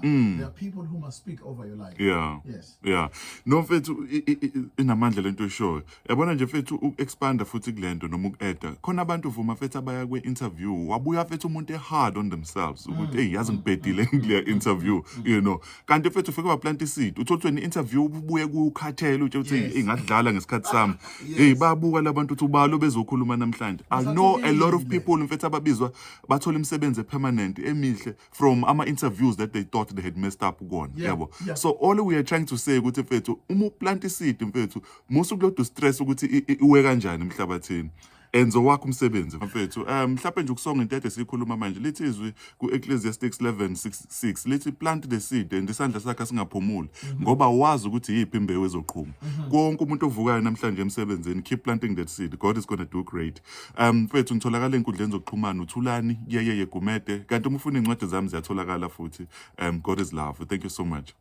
There are people who must speak over your life. Yeah. Yes. Yeah. No mfethu inamandla lento eshoyo. Yabona nje mfethu uexpanda futhi kulento noma ukueda. Khona abantu vuma mfethu abaya kwe-interview. Wabuya mfethu umuntu hard on themselves ukuthi hey yazi ngibhedile kule interview, you know. Kanti mfethu ufike waplanta iseed. Uthothwe ni-interview ubuye kukhathela uthi hey ngadlala ngesikhathi sami. Hey babuka labantu uthi ubalo bezokhuluma namhlanje. I know a lot of people mfethu ababizwa bathola imisebenzi permanent emihle from ama-interviews that they thought they had messed up on. Yabo. So all we are trying to say ukuthi mfethu uma uplanta iseed mfethu musu kulodo stress ukuthi iwe kanjani emhlabathini enzo wakho umsebenzi mfethu mhlawumbe nje ukusonga into ede sikhuluma manje lithi izwi ku-Ecclesiastes 11:6 lithi plant the seed and isandla sakhe singaphumuli ngoba wazi ukuthi yiphi imbewu ezoqhuma konke umuntu ovukayo namhlanje emsebenzini keep planting that seed, God is going to do great. Mfethu ngitholakala enkundleni zokuxhumana uthulani yeye Gumede kanti uma ufuna incwadi zami ziyatholakala futhi. God is love. Thank you so much.